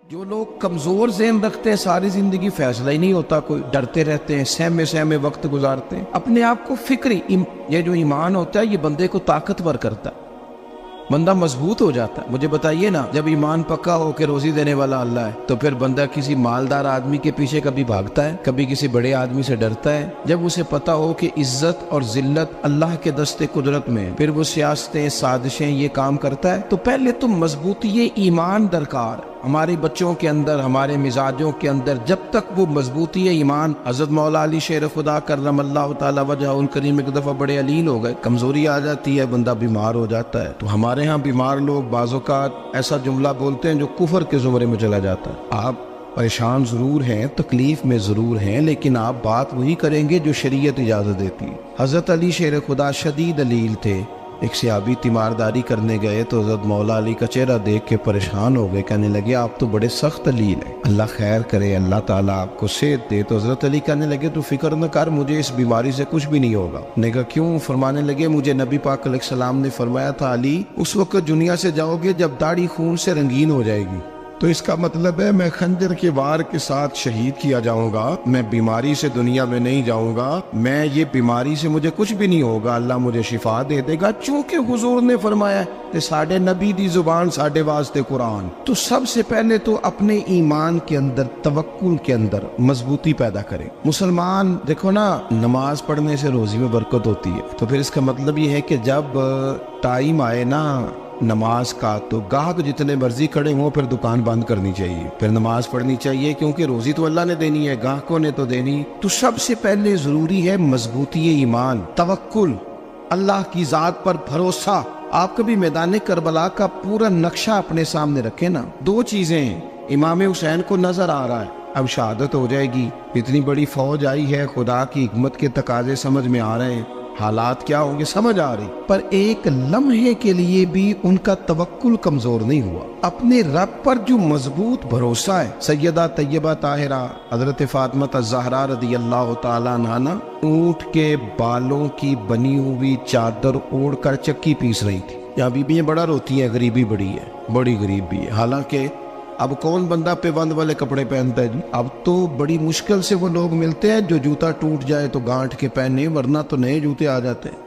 جو لوگ کمزور ذہن رکھتے ہیں ساری زندگی فیصلہ ہی نہیں ہوتا، کوئی ڈرتے رہتے ہیں، سہمے سہمے وقت گزارتے ہیں اپنے آپ کو فکری یہ جو ایمان ہوتا ہے یہ بندے کو طاقتور کرتا ہے، بندہ مضبوط ہو جاتا ہے۔ مجھے بتائیے نا، جب ایمان پکا ہو کہ روزی دینے والا اللہ ہے تو پھر بندہ کسی مالدار آدمی کے پیچھے کبھی بھاگتا ہے، کبھی کسی بڑے آدمی سے ڈرتا ہے؟ جب اسے پتا ہو کہ عزت اور ذلت اللہ کے دستے قدرت میں، پھر وہ سیاستیں سازشیں یہ کام کرتا ہے۔ تو پہلے تو مضبوطی ایمان درکار ہے ہمارے بچوں کے اندر، ہمارے مزاجوں کے اندر۔ جب تک وہ مضبوطی ایمان، حضرت مولا علی شیر خدا کرم اللہ تعالی وجہ الکریم ایک دفعہ بڑے علیل ہو گئے، کمزوری آ جاتی ہے، بندہ بیمار ہو جاتا ہے۔ تو ہمارے ہاں بیمار لوگ بعض اوقات ایسا جملہ بولتے ہیں جو کفر کے زمرے میں چلا جاتا ہے۔ آپ پریشان ضرور ہیں، تکلیف میں ضرور ہیں، لیکن آپ بات وہی کریں گے جو شریعت اجازت دیتی ہے۔ حضرت علی شیر خدا شدید علیل تھے، ایک صحابی تیمارداری کرنے گئے تو حضرت مولا علی کا چہرہ دیکھ کے پریشان ہو گئے، کہنے لگے آپ تو بڑے سخت علیل ہیں، اللہ خیر کرے، اللہ تعالیٰ آپ کو صحت دے۔ تو حضرت علی کہنے لگے تو فکر نہ کر، مجھے اس بیماری سے کچھ بھی نہیں ہوگا۔ نے کہا کیوں؟ فرمانے لگے مجھے نبی پاک علیہ السلام نے فرمایا تھا علی اس وقت دنیا سے جاؤ گے جب داڑھی خون سے رنگین ہو جائے گی، تو اس کا مطلب ہے میں خنجر کے وار کے ساتھ شہید کیا جاؤں گا، میں بیماری سے دنیا میں نہیں جاؤں گا، میں یہ بیماری سے مجھے کچھ بھی نہیں ہوگا، اللہ مجھے شفا دے دے گا، چونکہ حضور نے فرمایا کہ ساڈے نبی دی زبان ساڈے واسطے قرآن۔ تو سب سے پہلے تو اپنے ایمان کے اندر، توکل کے اندر مضبوطی پیدا کرے۔ مسلمان دیکھو نا، نماز پڑھنے سے روزی میں برکت ہوتی ہے، تو پھر اس کا مطلب یہ ہے کہ جب ٹائم آئے نا نماز کا تو گاہک جتنے مرضی کھڑے ہوں پھر دکان بند کرنی چاہیے، پھر نماز پڑھنی چاہیے، کیونکہ روزی تو اللہ نے دینی ہے، گاہکوں نے تو دینی۔ تو سب سے پہلے ضروری ہے مضبوطی ایمان، توکل، اللہ کی ذات پر بھروسہ۔ آپ کبھی میدان کربلا کا پورا نقشہ اپنے سامنے رکھیں نا، دو چیزیں ہیں، امام حسین کو نظر آ رہا ہے اب شہادت ہو جائے گی، اتنی بڑی فوج آئی ہے، خدا کی حکمت کے تقاضے سمجھ میں آ رہے ہیں، حالات کیا ہوں گے سمجھ آ رہی، پر ایک لمحے کے لیے بھی ان کا توکل کمزور نہیں ہوا۔ اپنے رب پر جو مضبوط بھروسہ ہے، سیدہ طیبہ طاہرہ حضرت فاطمہ الزہرا رضی اللہ تعالیٰ عنہا اونٹ کے بالوں کی بنی ہوئی چادر اوڑھ کر چکی پیس رہی تھی۔ یہاں بیویاں بڑا روتی ہیں، غریبی بڑی ہے، بڑی غریب بھی ہے، حالانکہ اب کون بندہ پیوند والے کپڑے پہنتا ہے جی؟ اب تو بڑی مشکل سے وہ لوگ ملتے ہیں جو جوتا ٹوٹ جائے تو گانٹھ کے پہنے، ورنہ تو نئے جوتے آ جاتے ہیں۔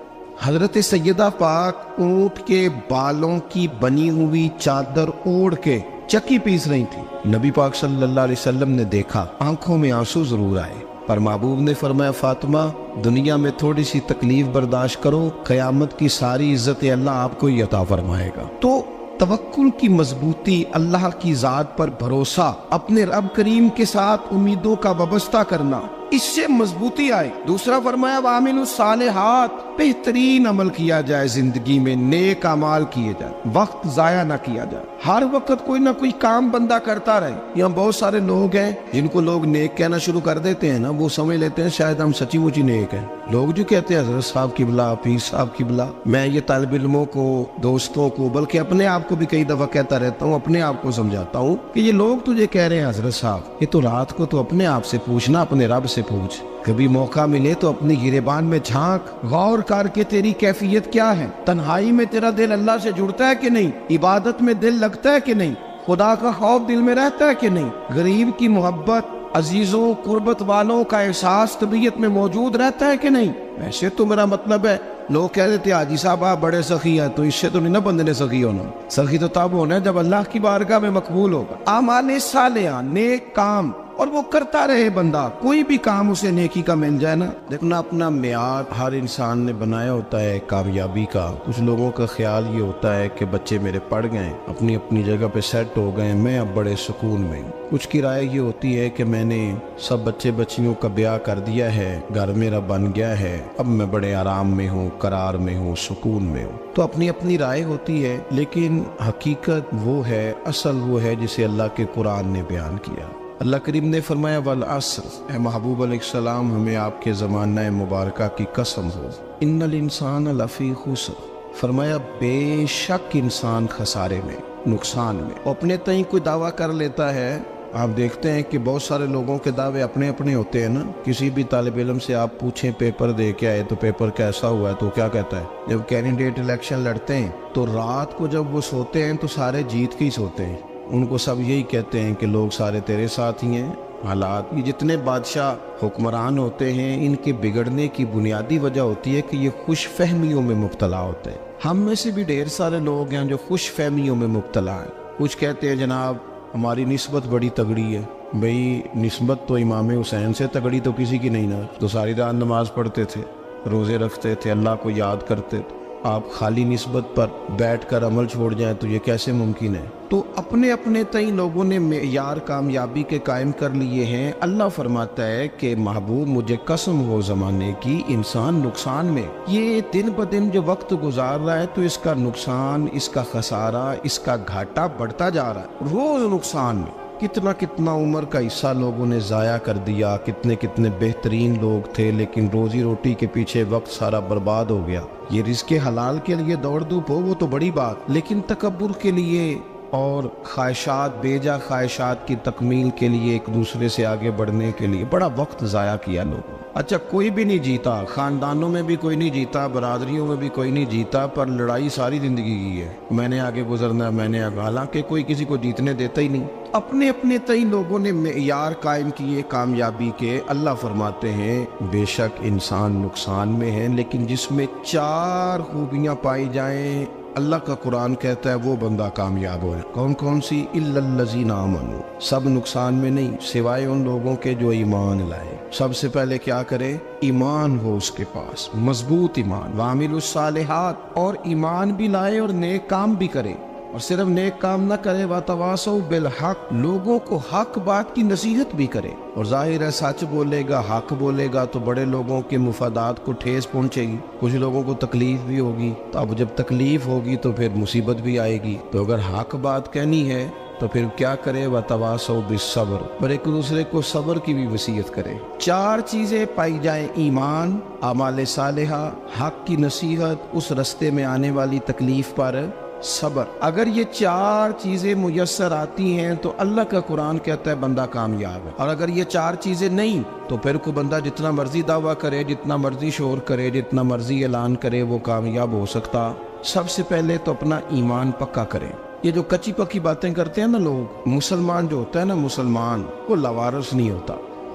حضرت سیدہ پاک اونٹ کے بالوں کی بنی ہوئی چادر اوڑھ کے چکی پیس رہی تھی۔ نبی پاک صلی اللہ علیہ وسلم نے دیکھا، آنکھوں میں آنسو ضرور آئے، پر محبوب نے فرمایا فاطمہ دنیا میں تھوڑی سی تکلیف برداشت کرو، قیامت کی ساری عزت اللہ آپ کو ہی عطا فرمائے گا۔ تو توکل کی مضبوطی، اللہ کی ذات پر بھروسہ، اپنے رب کریم کے ساتھ امیدوں کا وابستہ کرنا، اس سے مضبوطی آئے۔ دوسرا فرمایا وَعَمِلُوا الصَّالِحَاتِ، بہترین عمل کیا جائے زندگی میں، نیک اعمال کیے جائے، وقت ضائع نہ کیا جائے، ہر وقت کوئی نہ کوئی کام بندہ کرتا رہے۔ یہاں بہت سارے لوگ ہیں جن کو لوگ نیک کہنا شروع کر دیتے ہیں نا، وہ سمجھ لیتے ہیں شاید ہم سچی مچی نیک ہیں۔ لوگ جو کہتے ہیں حضرت صاحب کی بلا، پیر صاحب کی بلا، میں یہ طالب علموں کو، دوستوں کو، بلکہ اپنے آپ کو بھی کئی دفعہ کہتا رہتا ہوں، اپنے آپ کو سمجھاتا ہوں کہ یہ لوگ تجھے کہہ رہے ہیں حضرت صاحب، یہ تو رات کو تو اپنے آپ سے پوچھنا، اپنے رب سے پوچھ، کبھی موقع ملے تو اپنی گریبان میں جھانک، غور کر کے تیری کیفیت کیا ہے، تنہائی میں تیرا دل اللہ سے جڑتا ہے کہ نہیں، عبادت میں دل لگتا ہے کہ نہیں، خدا کا خوف دل میں رہتا ہے کہ نہیں، غریب کی محبت، عزیزوں قربت والوں کا احساس طبیعت میں موجود رہتا ہے کہ نہیں۔ ویسے تو میرا مطلب ہے، لوگ کہہ دیتے ہیں حاجی صاحب آپ بڑے سخی ہیں، تو اس سے تو نہیں نا بندے نے سخی ہونا، سخی تو تب ہونا ہے جب اللہ کی بارگاہ میں مقبول ہوگا۔ اعمال صالحہ، نیک کام، اور وہ کرتا رہے بندہ، کوئی بھی کام اسے نیکی کا مل جائے نا۔ دیکھنا اپنا معیار ہر انسان نے بنایا ہوتا ہے کامیابی کا۔ کچھ لوگوں کا خیال یہ ہوتا ہے کہ بچے میرے پڑھ گئے، اپنی اپنی جگہ پہ سیٹ ہو گئے، میں اب بڑے سکون میں ہوں۔ کچھ کی رائے یہ ہوتی ہے کہ میں نے سب بچے بچیوں کا بیاہ کر دیا ہے، گھر میرا بن گیا ہے، اب میں بڑے آرام میں ہوں، قرار میں ہوں، سکون میں ہوں۔ تو اپنی اپنی رائے ہوتی ہے، لیکن حقیقت وہ ہے، اصل وہ ہے جسے اللہ کے قرآن نے بیان کیا۔ اللہ کریم نے فرمایا والعصر، اے محبوب علیہ السلام ہمیں آپ کے زمانہ مبارکہ کی قسم ہو، ان الانسان لفی خسر، فرمایا بے شک انسان خسارے میں، نقصان میں۔ اپنے تئیں کوئی دعویٰ کر لیتا ہے، آپ دیکھتے ہیں کہ بہت سارے لوگوں کے دعوے اپنے اپنے ہوتے ہیں نا۔ کسی بھی طالب علم سے آپ پوچھیں پیپر دے کے آئے تو پیپر کیسا ہوا ہے، تو کیا کہتا ہے؟ جب کینڈیڈیٹ الیکشن لڑتے ہیں تو رات کو جب وہ سوتے ہیں تو سارے جیت کے ہی سوتے ہیں، ان کو سب یہی کہتے ہیں کہ لوگ سارے تیرے ساتھ ہی ہیں. حالات، یہ جتنے بادشاہ حکمران ہوتے ہیں ان کے بگڑنے کی بنیادی وجہ ہوتی ہے کہ یہ خوش فہمیوں میں مبتلا ہوتے ہیں. ہم میں سے بھی ڈھیر سارے لوگ ہیں جو خوش فہمیوں میں مبتلا ہیں. کچھ کہتے ہیں جناب ہماری نسبت بڑی تگڑی ہے. بھئی نسبت تو امام حسین سے تگڑی تو کسی کی نہیں نا. تو ساری رات نماز پڑھتے تھے، روزے رکھتے تھے، اللہ کو یاد کرتے تھے. آپ خالی نسبت پر بیٹھ کر عمل چھوڑ جائیں تو یہ کیسے ممکن ہے؟ تو اپنے اپنے تئیں لوگوں نے معیار کامیابی کے قائم کر لیے ہیں. اللہ فرماتا ہے کہ محبوب مجھے قسم ہو زمانے کی، انسان نقصان میں، یہ دن بدن جو وقت گزار رہا ہے تو اس کا نقصان، اس کا خسارہ، اس کا گھاٹا بڑھتا جا رہا ہے روز نقصان میں. کتنا کتنا عمر کا حصہ لوگوں نے ضائع کر دیا، کتنے کتنے بہترین لوگ تھے لیکن روزی روٹی کے پیچھے وقت سارا برباد ہو گیا. یہ رزق حلال کے لیے دوڑ دھوپ ہو وہ تو بڑی بات، لیکن تکبر کے لیے اور خواہشات، بیجا خواہشات کی تکمیل کے لیے، ایک دوسرے سے آگے بڑھنے کے لیے بڑا وقت ضائع کیا لوگوں. اچھا کوئی بھی نہیں جیتا، خاندانوں میں بھی کوئی نہیں جیتا، برادریوں میں بھی کوئی نہیں جیتا، پر لڑائی ساری زندگی کی ہے. میں نے آگے گزرنا ہے، میں نے آگے، حالانکہ کوئی کسی کو جیتنے دیتا ہی نہیں. اپنے اپنے تئیں لوگوں نے معیار قائم کیے کامیابی کے. اللہ فرماتے ہیں بے شک انسان نقصان میں ہے، لیکن جس میں 4 خوبیاں پائی جائیں اللہ کا قرآن کہتا ہے وہ بندہ کامیاب ہو. کون کون سی؟ الا الذین آمنوا. سب نقصان میں نہیں سوائے ان لوگوں کے جو ایمان لائے. سب سے پہلے کیا کرے؟ ایمان ہو اس کے پاس، مضبوط ایمان. وعملوا الصالحات، اور ایمان بھی لائے اور نیک کام بھی کرے. اور صرف نیک کام نہ کرے، وَتَوَاصَوْا بِالْحَقِّ، لوگوں کو حق بات کی نصیحت بھی کرے. اور ظاہر ہے سچ بولے گا، حق بولے گا تو بڑے لوگوں کے مفادات کو ٹھیس پہنچے گی، کچھ لوگوں کو تکلیف بھی ہوگی. تو اب جب تکلیف ہوگی تو پھر مصیبت بھی آئے گی. تو اگر حق بات کہنی ہے تو پھر کیا کرے؟ وَتَوَاصَوْا بِالصَّبْرِ، اور ایک دوسرے کو صبر کی بھی وصیت کرے. 4 چیزیں پائی جائیں، ایمان، اعمال صالحہ، حق کی نصیحت، اس رستے میں آنے والی تکلیف پر صبر. اگر یہ 4 چیزیں میسر آتی ہیں تو اللہ کا قرآن کہتا ہے بندہ کامیاب ہے. اور اگر یہ 4 چیزیں نہیں تو پھر کوئی بندہ جتنا مرضی دعویٰ کرے، جتنا مرضی شور کرے، جتنا مرضی اعلان کرے، وہ کامیاب ہو سکتا. سب سے پہلے تو اپنا ایمان پکا کرے. یہ جو کچی پکی باتیں کرتے ہیں نا لوگ، مسلمان جو ہوتا ہے نا، مسلمان وہ لاوارث نہیں ہوتا،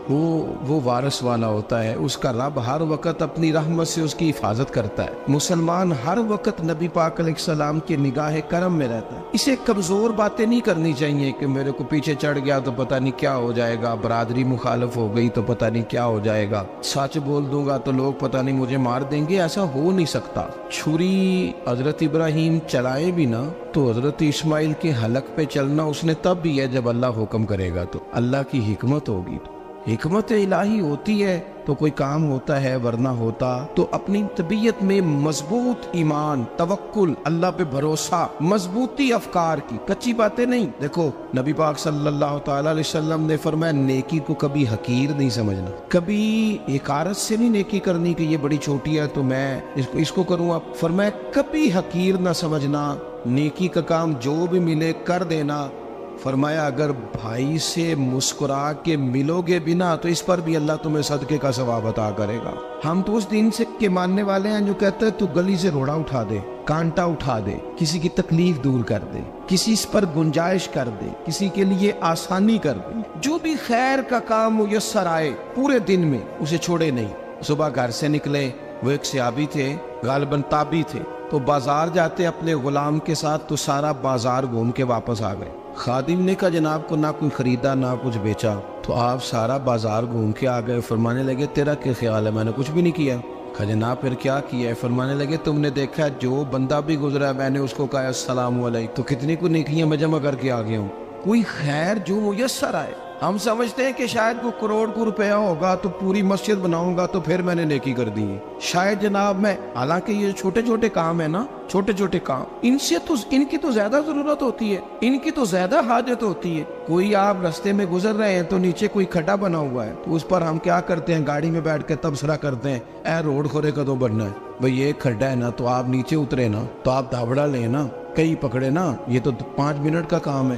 وہ وارث والا ہوتا ہے. اس کا رب ہر وقت اپنی رحمت سے اس کی حفاظت کرتا ہے. مسلمان ہر وقت نبی پاک علیہ السلام کے نگاہ کرم میں رہتا ہے. اسے کمزور باتیں نہیں کرنی چاہیے کہ میرے کو پیچھے چڑھ گیا تو پتہ نہیں کیا ہو جائے گا، برادری مخالف ہو گئی تو پتہ نہیں کیا ہو جائے گا، سچ بول دوں گا تو لوگ پتہ نہیں مجھے مار دیں گے. ایسا ہو نہیں سکتا. چھری حضرت ابراہیم چلائے بھی نا تو حضرت اسماعیل کے حلق پہ چلنا اس نے تب بھی ہے جب اللہ حکم کرے گا. تو اللہ کی حکمت ہوگی، حکمت الہی ہوتی ہے تو کوئی کام ہوتا ہے، ورنہ ہوتا. تو اپنی طبیعت میں مضبوط ایمان، توکل، اللہ پہ بھروسہ، مضبوطی افکار کی، کچی باتیں نہیں. دیکھو نبی پاک صلی اللہ تعالی علیہ وسلم نے فرمایا نیکی کو کبھی حقیر نہیں سمجھنا، کبھی حقارت سے نہیں نیکی کرنی کہ یہ بڑی چھوٹی ہے تو میں اس کو کروں. اب فرمایا کبھی حقیر نہ سمجھنا، نیکی کا کام جو بھی ملے کر دینا. فرمایا اگر بھائی سے مسکرا کے ملو گے بنا تو اس پر بھی اللہ تمہیں صدقے کا ثواب عطا کرے گا. ہم تو اس دین سے کے ماننے والے ہیں جو کہتے ہیں تو گلی سے روڑا اٹھا دے، کانٹا اٹھا دے، کسی کی تکلیف دور کر دے، کسی اس پر گنجائش کر دے، کسی کے لیے آسانی کر دے. جو بھی خیر کا کام میسر آئے پورے دن میں اسے چھوڑے نہیں. صبح گھر سے نکلے، وہ ایک صحابی تھے، غالباً تابعی تھے، تو بازار جاتے اپنے غلام کے ساتھ تو سارا بازار گھوم کے واپس آ گئے. خادم نے کہا جناب کو نہ کوئی خریدا نہ کچھ بیچا. تو آپ سارا بازار گھوم کے آ گئے. فرمانے لگے تیرا کیا خیال ہے؟ میں نے کچھ بھی نہیں کیا. کہا جناب پھر کیا کیا ہے؟ فرمانے لگے تم نے دیکھا جو بندہ بھی گزرا میں نے اس کو کہا السلام علیکم، تو کتنی کو نیکیاں میں جمع کر کے آ گیا ہوں. کوئی خیر جو میسر آئے. ہم سمجھتے ہیں کہ شاید کوئی کروڑ کو روپیہ ہوگا تو پوری مسجد بناؤں گا تو پھر میں نے نیکی کر دی ہے. شاید جناب میں، حالانکہ یہ چھوٹے چھوٹے کام ہے نا، چھوٹے چھوٹے کام، ان کی تو زیادہ ضرورت ہوتی ہے، ان کی تو زیادہ حاجت ہوتی ہے. کوئی آپ رستے میں گزر رہے ہیں تو نیچے کوئی کھڈا بنا ہوا ہے تو اس پر ہم کیا کرتے ہیں؟ گاڑی میں بیٹھ کے تبصرہ کرتے ہیں اے روڈ کھورے کدوں بننا ہے. بھئی یہ کھڈا ہے نا تو آپ نیچے اترے نا تو آپ دھابڑا لیں نا، کئی پکڑے نا، یہ تو 5 منٹ کا کام ہے.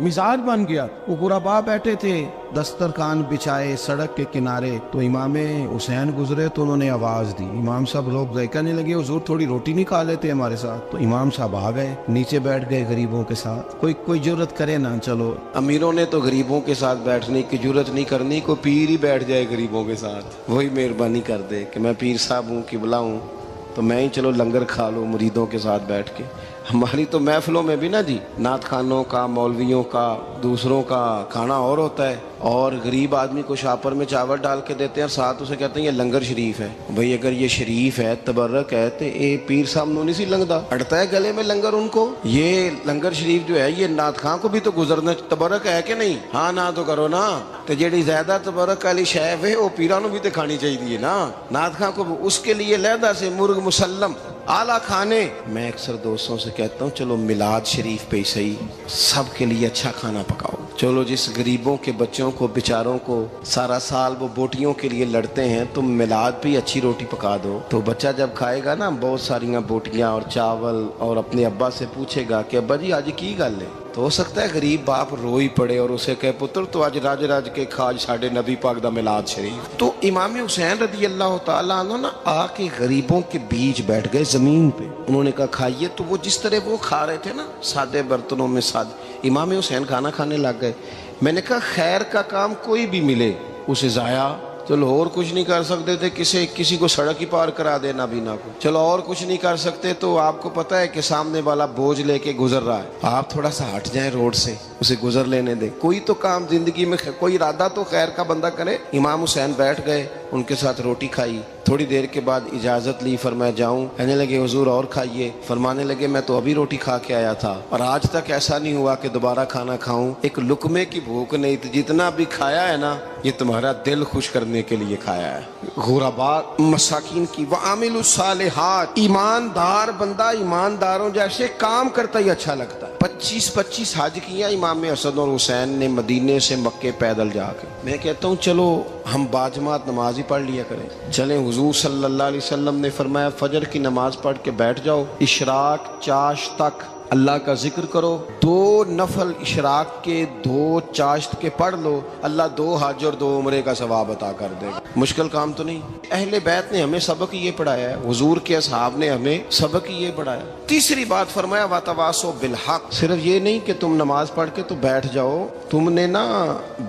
مزاج بن گیا. وہ غربا بیٹھے تھے دسترخوان بچھائے سڑک کے کنارے, تو امام حسین گزرے تو انہوں نے آواز دی. امام صاحب لوگ ذائقہ نہیں لگے, حضور تھوڑی روٹی نہیں کھا لیتے ہمارے ساتھ؟ تو امام صاحب آ گئے, نیچے بیٹھ گئے غریبوں کے ساتھ. کوئی جرت کرے نا, چلو امیروں نے تو غریبوں کے ساتھ بیٹھنے کی جرت نہیں کرنی, کوئی پیر ہی بیٹھ جائے غریبوں کے ساتھ, وہی مہربانی کر دے کہ میں پیر صاحب ہوں, قبلہ ہوں, تو میں ہی چلو لنگر کھا لوں مریدوں کے ساتھ بیٹھ کے. ہماری تو محفلوں میں بھی نا جی, نعت خانوں کا, مولویوں کا, دوسروں کا کھانا اور ہوتا ہے, اور غریب آدمی کو شاپر میں چاول ڈال کے دیتے ہیں اور ساتھ اسے کہتے ہیں یہ لنگر شریف ہے. بھئی اگر یہ شریف ہے, تبرک ہے, تو اے پیر صاحب نو نہیں سی لنگدا, اڑتا ہے گلے میں لنگر ان کو. یہ لنگر شریف جو ہے یہ نعت خان کو بھی تو گزرنا تبرک ہے کہ نہیں؟ ہاں نہ تو کرو نا, تو جیڑی زیادہ تبرک والی شے ہے وہ پیراں نو بھی تو کھانی چاہیے نا. نعت خان کو اس کے لیے لہدا سے مرغ مسلم اعلیٰ کھانے. میں اکثر دوستوں سے کہتا ہوں چلو میلاد شریف پہ ہی صحیح سب کے لیے اچھا کھانا پکاؤ. چلو جس غریبوں کے بچوں کو بیچاروں کو سارا سال وہ بوٹیوں کے لیے لڑتے ہیں, تم میلاد پہ اچھی روٹی پکا دو, تو بچہ جب کھائے گا نا بہت ساریاں بوٹیاں اور چاول, اور اپنے ابا سے پوچھے گا کہ ابا جی آج کی گل ہے, تو ہو سکتا ہے غریب باپ روئی پڑے اور اسے کہے پتر تو آج راج راج کے کھاج ساڑھے نبی پاک دا میلاد شریف. تو امام حسین رضی اللہ تعالیٰ عنہ نا آ کے غریبوں کے بیچ بیٹھ گئے زمین پہ. انہوں نے کہا کھائیے, تو وہ جس طرح وہ کھا رہے تھے نا سادے برتنوں میں امام حسین کھانا کھانے لگ گئے. میں نے کہا خیر کا کام کوئی بھی ملے اسے ضائع, چلو اور کچھ نہیں کر سکتے تھے, کسی کو سڑک ہی پار کرا دے نابینا کو, چلو اور کچھ نہیں کر سکتے, تو آپ کو پتہ ہے کہ سامنے والا بوجھ لے کے گزر رہا ہے, آپ تھوڑا سا ہٹ جائیں روڈ سے, اسے گزر لینے دیں. کوئی تو کام زندگی میں کوئی ارادہ تو خیر کا بندہ کرے. امام حسین بیٹھ گئے, ان کے ساتھ روٹی کھائی. تھوڑی دیر کے بعد اجازت لی, فرمایا جاؤں؟ کہنے لگے حضور اور کھائیے. فرمانے لگے میں تو ابھی روٹی کھا کے آیا تھا اور آج تک ایسا نہیں ہوا کہ دوبارہ کھانا کھاؤں. ایک لقمے کی بھوک نہیں تھی, جتنا بھی کھایا ہے نا یہ تمہارا دل خوش کرنے کے لیے کھایا ہے. غرباء مساکین کی وعامل الصالحات, ایماندار بندہ ایمانداروں جیسے کام کرتا ہی اچھا لگتا ہے. 25 حج کیا امام حسن اور حسین نے مدینے سے مکے پیدل جا کے. میں کہتا ہوں چلو ہم باجماعت نماز ہی پڑھ لیا کریں. چلیں, حضور صلی اللہ علیہ وسلم نے فرمایا فجر کی نماز پڑھ کے بیٹھ جاؤ, اشراق چاشت تک اللہ کا ذکر کرو, 2 نفل اشراق کے 2 چاشت کے پڑھ لو, اللہ 2 حج اور 2 عمرے کا ثواب عطا کر دے گا. مشکل کام تو نہیں. اہل بیت نے ہمیں سبق یہ پڑھایا ہے, حضور کے اصحاب نے ہمیں سبق یہ پڑھایا. تیسری بات فرمایا وتواصوا بالحق, صرف یہ نہیں کہ تم نماز پڑھ کے تو بیٹھ جاؤ, تم نے نا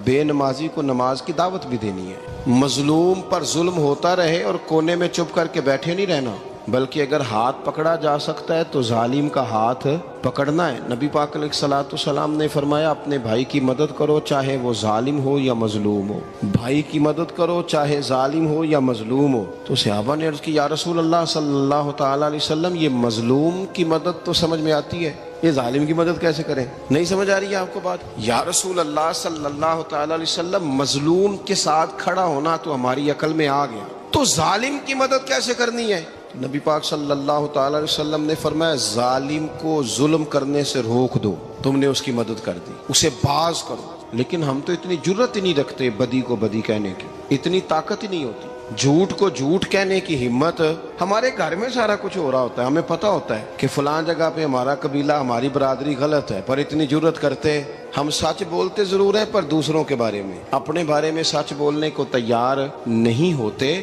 بے نمازی کو نماز کی دعوت بھی دینی ہے. مظلوم پر ظلم ہوتا رہے اور کونے میں چپ کر کے بیٹھے نہیں رہنا, بلکہ اگر ہاتھ پکڑا جا سکتا ہے تو ظالم کا ہاتھ پکڑنا ہے. نبی پاک علیہ الصلوۃ والسلام نے فرمایا اپنے بھائی کی مدد کرو چاہے وہ ظالم ہو یا مظلوم ہو, بھائی کی مدد کرو چاہے ظالم ہو یا مظلوم ہو. تو صحابہ نے عرض کی یا رسول اللہ صلی اللہ تعالیٰ علیہ وسلم یہ مظلوم کی مدد تو سمجھ میں آتی ہے, یہ ظالم کی مدد کیسے کریں؟ نہیں سمجھ آ رہی ہے آپ کو بات؟ یا رسول اللہ صلی اللہ تعالیٰ علیہ وسلم مظلوم کے ساتھ کھڑا ہونا تو ہماری عقل میں آ گیا, تو ظالم کی مدد کیسے کرنی ہے؟ نبی پاک صلی اللہ تعالیٰ علیہ وسلم نے فرمایا ظالم کو ظلم کرنے سے روک دو, تم نے اس کی مدد کر دی, اسے باز کرو. لیکن ہم تو اتنی جرت ہی نہیں رکھتے بدی کو بدی کہنے کی, اتنی طاقت ہی نہیں ہوتی. جھوٹ کو جھوٹ کہنے کی ہمت, ہمارے گھر میں سارا کچھ ہو رہا ہوتا ہے, ہمیں پتہ ہوتا ہے کہ فلاں جگہ پہ ہمارا قبیلہ ہماری برادری غلط ہے, پر اتنی جرت کرتے. ہم سچ بولتے ضرور ہیں پر دوسروں کے بارے میں, اپنے بارے میں سچ بولنے کو تیار نہیں ہوتے.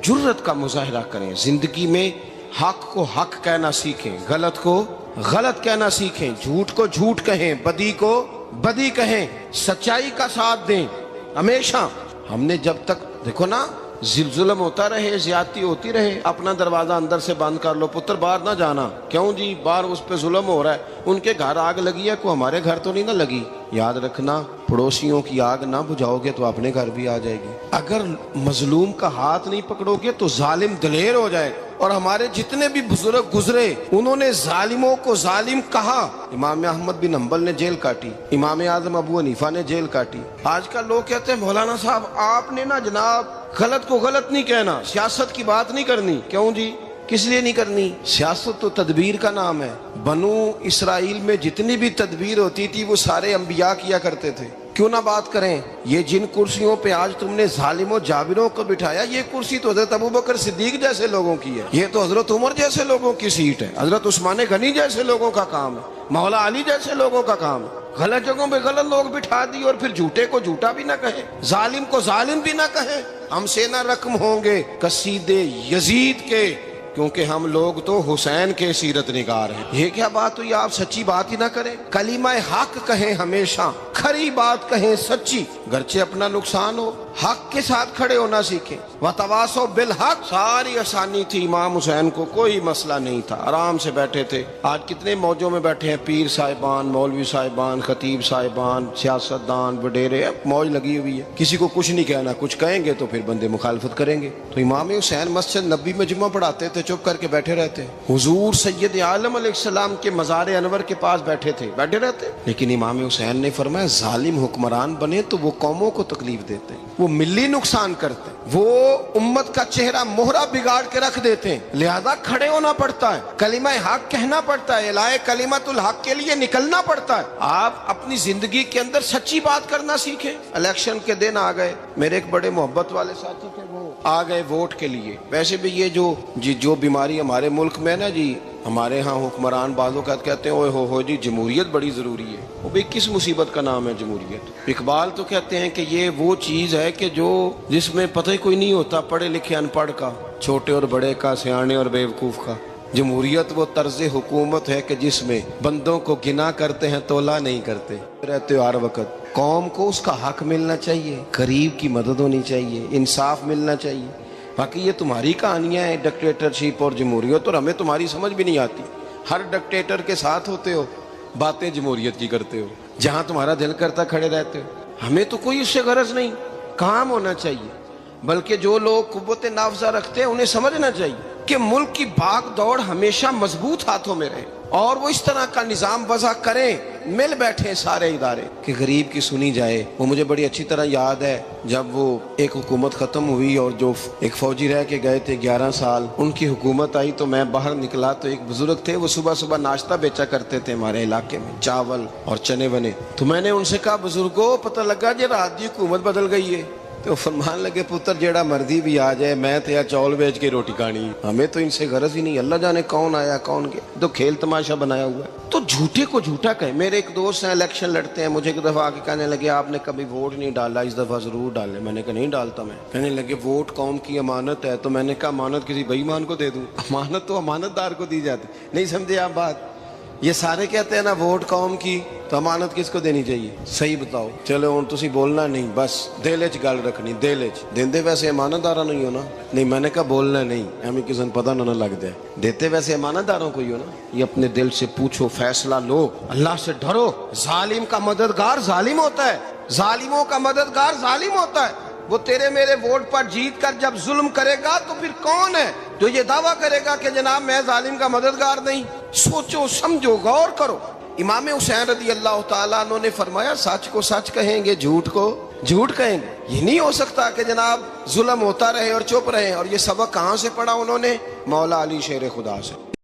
جرت کا مظاہرہ کریں زندگی میں, حق کو حق کہنا سیکھیں, غلط کو غلط کہنا سیکھیں, جھوٹ کو جھوٹ کہیں, بدی کو بدی کہیں, سچائی کا ساتھ دیں ہمیشہ. ہم نے جب تک دیکھو نا ظلم ہوتا رہے, زیادتی ہوتی رہے, اپنا دروازہ اندر سے بند کر لو, پتر باہر نہ جانا. کیوں جی؟ باہر اس پہ ظلم ہو رہا ہے, ان کے گھر آگ لگی ہے, کوئی ہمارے گھر تو نہیں نہ لگی. یاد رکھنا پڑوسیوں کی آگ نہ بجھاؤ گے تو اپنے گھر بھی آ جائے گی. اگر مظلوم کا ہاتھ نہیں پکڑو گے تو ظالم دلیر ہو جائے. اور ہمارے جتنے بھی بزرگ گزرے انہوں نے ظالموں کو ظالم کہا. امام احمد بن حنبل نے جیل کاٹی, امام اعظم ابو حنیفہ نے جیل کاٹی. آج کل لوگ کہتے ہیں مولانا صاحب آپ نے نا جناب غلط کو غلط نہیں کہنا, سیاست کی بات نہیں کرنی. کیوں جی؟ کس لیے نہیں کرنی؟ سیاست تو تدبیر کا نام ہے. بنو اسرائیل میں جتنی بھی تدبیر ہوتی تھی وہ سارے انبیاء کیا کرتے تھے. کیوں نہ بات کریں؟ یہ جن کرسیوں پہ آج تم نے ظالموں جابروں کو بٹھایا، یہ کرسی تو حضرت ابوبکر صدیق جیسے لوگوں کی ہے، یہ تو حضرت عمر جیسے لوگوں کی سیٹ ہے، حضرت عثمان غنی جیسے لوگوں کا کام ہے، مولا علی جیسے لوگوں کا کام ہے۔ غلط جگہوں پہ غلط لوگ بٹھا دی اور پھر جھوٹے کو جھوٹا بھی نہ کہیں، ظالم کو ظالم بھی نہ کہیں۔ ہم سے نہ رقم ہوں گے قصیدے یزید کے، کیونکہ ہم لوگ تو حسین کے سیرت نگار ہیں۔ یہ کیا بات ہوئی؟ آپ سچی بات ہی نہ کریں، کلمہ حق کہیں، ہمیشہ کھری بات کہیں، سچی، گرچہ اپنا نقصان ہو، حق کے ساتھ کھڑے ہونا سیکھیں۔ وتواصوا بالحق، ساری آسانی تھی، امام حسین کو کوئی مسئلہ نہیں تھا، آرام سے بیٹھے تھے۔ آج کتنے موجوں میں بیٹھے ہیں، پیر صاحبان، مولوی صاحبان، خطیب صاحبان، سیاستدان، وڈیرے، موج لگی ہوئی ہے، کسی کو کچھ نہیں کہنا، کچھ کہیں گے تو پھر بندے مخالفت کریں گے۔ تو امام حسین مسجد نبی میں جمعہ پڑھاتے تھے، چپ کر کے بیٹھے رہتے، حضور سید عالم علیہ السلام کے مزار انور کے پاس بیٹھے تھے، بیٹھے رہتے۔ لیکن امام حسین نے فرمایا ظالم حکمران بنے تو وہ قوموں کو تکلیف دیتے ہیں، وہ ملی نقصان کرتے ہیں، وہ امت کا چہرہ مہرہ بگاڑ کے رکھ دیتے ہیں، لہذا کھڑے ہونا پڑتا ہے، کلمہ حق کہنا پڑتا ہے، الہ کلمت الحق کے لیے نکلنا پڑتا ہے۔ آپ اپنی زندگی کے اندر سچی بات کرنا سیکھیں۔ الیکشن کے دن آ گئے، میرے ایک بڑے محبت والے ساتھی تھے، وہ آ گئے ووٹ کے لیے۔ ویسے بھی یہ جو بیماری ہمارے ملک میں نا جی، ہمارے ہاں حکمران بعض اوقات کہتے ہیں اوے ہو جی جمہوریت بڑی ضروری ہے۔ وہ بھی کس مصیبت کا نام ہے جمہوریت؟ اقبال تو کہتے ہیں کہ یہ وہ چیز ہے کہ جس میں پتہ ہی کوئی نہیں ہوتا، پڑھے لکھے ان پڑھ کا، چھوٹے اور بڑے کا، سیانے اور بیوقوف کا۔ جمہوریت وہ طرز حکومت ہے کہ جس میں بندوں کو گنا کرتے ہیں، تولا نہیں کرتے رہتے ہو ہر وقت۔ قوم کو اس کا حق ملنا چاہیے، غریب کی مدد ہونی چاہیے، انصاف ملنا چاہیے۔ باقی یہ تمہاری کہانیاں ہیں ڈکٹیٹرشپ اور جمہوریت، اور ہمیں تمہاری سمجھ بھی نہیں آتی۔ ہر ڈکٹیٹر کے ساتھ ہوتے ہو، باتیں جمہوریت کی کرتے ہو، جہاں تمہارا دل کرتا کھڑے رہتے ہو۔ ہمیں تو کوئی اس سے غرض نہیں، کام ہونا چاہیے۔ بلکہ جو لوگ قوت نافذہ رکھتے ہیں انہیں سمجھنا چاہیے کہ ملک کی بھاگ دوڑ ہمیشہ مضبوط ہاتھوں میں رہے، اور وہ اس طرح کا نظام وضع کریں، مل بیٹھے سارے ادارے کہ غریب کی سنی جائے۔ وہ مجھے بڑی اچھی طرح یاد ہے جب وہ ایک حکومت ختم ہوئی اور جو ایک فوجی رہ کے گئے تھے 11 سال، ان کی حکومت آئی تو میں باہر نکلا تو ایک بزرگ تھے، وہ صبح صبح ناشتہ بیچا کرتے تھے ہمارے علاقے میں، چاول اور چنے بنے۔ تو میں نے ان سے کہا بزرگوں پتہ لگا جی رات دی حکومت بدل گئی ہے۔ تو فرمان لگے پتر جیڑا مرضی بھی آ جائے، میں تو یا چاول بیچ کے روٹی کھانی، ہمیں تو ان سے غرض ہی نہیں، اللہ جانے کون آیا کون گیا، تو کھیل تماشا بنایا ہوا ہے۔ تو جھوٹے کو جھوٹا کہیں۔ میرے ایک دوست ہیں الیکشن لڑتے ہیں، مجھے ایک دفعہ آ کے کہنے لگے آپ نے کبھی ووٹ نہیں ڈالا، اس دفعہ ضرور ڈالیں۔ میں نے کہا نہیں ڈالتا میں۔ کہنے لگے ووٹ قوم کی امانت ہے، تو میں نے کہا امانت کسی بے ایمان کو دے دوں؟ امانت تو امانت دار کو دی جاتی۔ نہیں سمجھے آپ بات؟ یہ سارے کہتے ہیں نا ووٹ قوم کی، تو امانت کس کو دینی چاہیے؟ صحیح بتاؤ۔ چلو ہوں تسی بولنا نہیں، بس دل وچ گل رکھنی، دل وچ دیندے ویسے امانت داراں نہیں ہونا۔ نہیں میں نے کہا بولنا نہیں، ہمیں کسی کو پتہ نہ لگ جائے، دیتے ویسے امانت داروں کو ہی ہو نا۔ یہ اپنے دل سے پوچھو، فیصلہ لو، اللہ سے ڈرو۔ ظالم کا مددگار ظالم ہوتا ہے، ظالموں کا مددگار ظالم ہوتا ہے۔ وہ تیرے میرے ووٹ پر جیت کر جب ظلم کرے گا تو پھر کون ہے جو یہ دعویٰ کرے گا کہ جناب میں ظالم کا مددگار نہیں؟ سوچو سمجھو، غور کرو۔ امام حسین رضی اللہ تعالیٰ عنہ نے فرمایا سچ کو سچ کہیں گے، جھوٹ کو جھوٹ کہیں گے۔ یہ نہیں ہو سکتا کہ جناب ظلم ہوتا رہے اور چپ رہے۔ اور یہ سبق کہاں سے پڑھا انہوں نے؟ مولا علی شیر خدا سے۔